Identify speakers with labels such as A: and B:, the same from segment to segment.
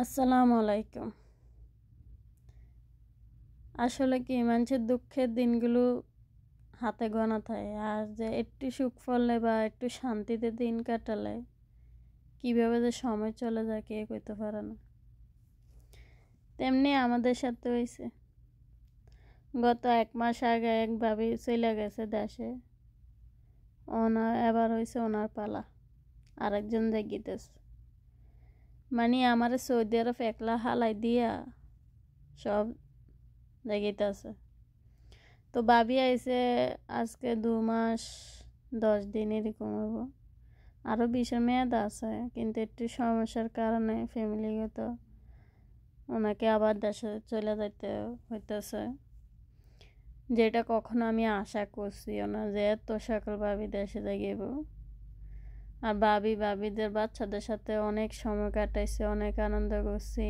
A: আসসালামু আলাইকুম। আসলে কি মানুষের দুঃখের দিনগুলো হাতে গোনা থাকে, আর যে একটু সুখ ফললে বা একটু শান্তিতে দিন কাটালে কিভাবে যে সময় চলে যায় কে কইতে পারে না। তেমনি আমাদের সাথে হয়েছে। গত 1 মাস আগে এক ভাবি চলে গেছে দেশে। এবার হয়েছে ওনার পালা, আরেকজন দেখিতেছে। মানে আমার সৌদি আরব একলা হালাই দিয়া সব দেখিতেছে। তো ভাবি আইছে আজকে 2 মাস 10 দিন এরকম হবো, আরও 20-এর মেয়াদ আছে, কিন্তু একটু সমস্যার কারণে ফ্যামিলিগত ওনাকে আবার দেশে চলে যাইতে হইতেছে, যেটা কখনো আমি আশা করছিও না যে এত সকল ভাবি দেশে যাইব। আর ভাবিদের বাচ্চাদের সাথে অনেক সময় কাটাইছে, অনেক আনন্দ করছি।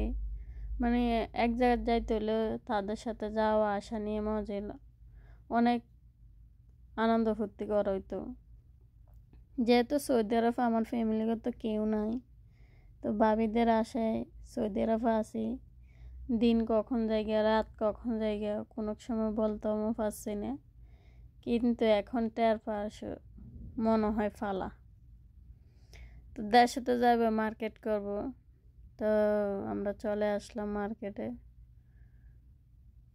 A: মানে এক জায়গায় যাইতে হলে তাদের সাথে যাওয়া আসা নিয়ে মজা অনেক আনন্দ ফুর্তি করা হইতো। যেহেতু সৌদি আরব আমার ফ্যামিলিগত কেউ নাই, তো ভাবিদের আশায় সৌদি আরব আসি। দিন কখন জায়গা রাত কখন জায়গা কোনো সময় বলতেও পারছি না, কিন্তু এখন টের পাস মনে হয় ফালা। তো দেশে তো যাবে, মার্কেট করব, তো আমরা চলে আসলাম মার্কেটে।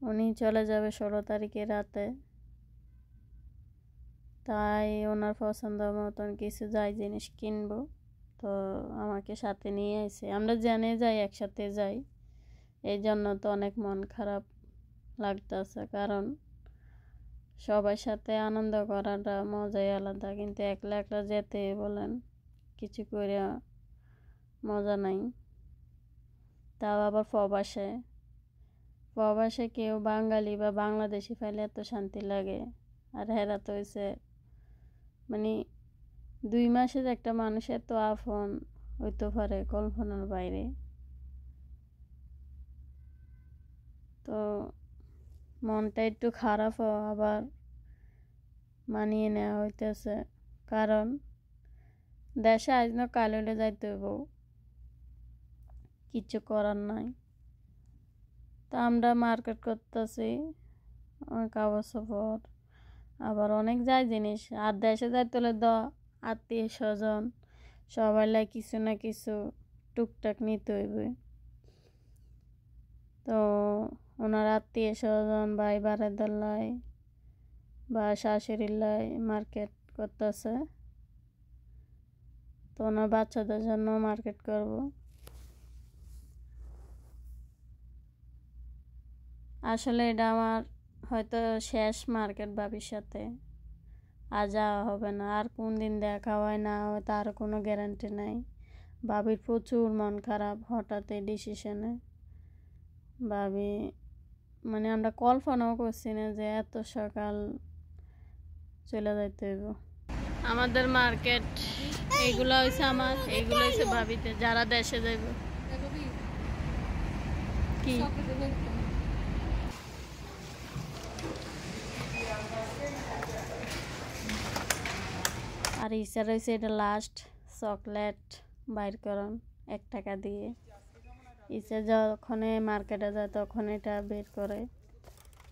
A: উনি চলে যাবে 16 তারিখে রাতে, তাই ওনার পছন্দ মতন কিছু যাই জিনিস কিনবো। তো আমাকে সাথে নিয়ে এসে আমরা জেনে যাই, একসাথে যাই, এই জন্য তো অনেক মন খারাপ লাগতেছে, কারণ সবার সাথে আনন্দ করাটা মজাই আলাদা, কিন্তু একলা একলা যেতে বলেন কিছু করে মজা নাই। তাও আবার প্রবাসে কেউ বাঙালি বা বাংলাদেশি পাইলে এত শান্তি লাগে। আর হেরা তো হয়েছে মানে 2 মাসের একটা মানুষের তো আপন হইতে পারে কল্পনার বাইরে। তো মনটা একটু খারাপ, আবার মানিয়ে নেওয়া হইতেছে, কারণ দেশে আজ না কাল হইলে যাইতে হইব, কিছু করার নাই। তো আমরা মার্কেট করতেছি, কাপড় সাপড় আবার অনেক যায় জিনিস। আর দেশে যাইতে হলে আত্মীয় স্বজন সবাই লাই কিছু না কিছু টুকটাক নিতে হইবে। তো ওনার আত্মীয় স্বজন ভাই বারাদার লাই বা শাশুড়ির লাই মার্কেট করতেছে, তো ওনার বাচ্চাদের জন্য মার্কেট করব। আসলে এটা আমার হয়তো শেষ মার্কেট ভাবির সাথে, আর যাওয়া হবে না। আর কোন দিন দেখা হয় না হয় তার কোনো গ্যারান্টি নাই। ভাবির প্রচুর মন খারাপ হঠাৎ এই ডিসিশনে। ভাবি মানে আমরা কল্পনাও করছি না যে এত সকাল চলে যাইতে হইব। আমাদের মার্কেট এইগুলো হয়েছে আমার, এইগুলো হয়েছে ভাবিতে যারা দেশে যাইব। কি আর ইচ্ছা রয়েছে এটা লাস্ট চকলেট বাইর করুন 1 টাকা দিয়ে। ইচ্ছা যখন মার্কেটে যায় তখন এটা বের করে,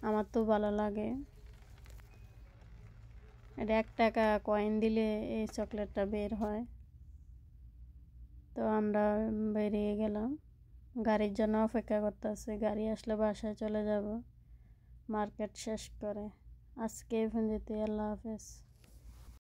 A: আমার তো ভালো লাগে। এটা 1 টাকা কয়েন দিলে এই চকলেটটা বের হয়। তো আমরা বেরিয়ে গেলাম, গাড়ির জন্য অপেক্ষা করতেছি, গাড়ি আসলে বাসায় চলে যাব মার্কেট শেষ করে। আজকে এখন যেতে, আল্লাহ হাফেজ।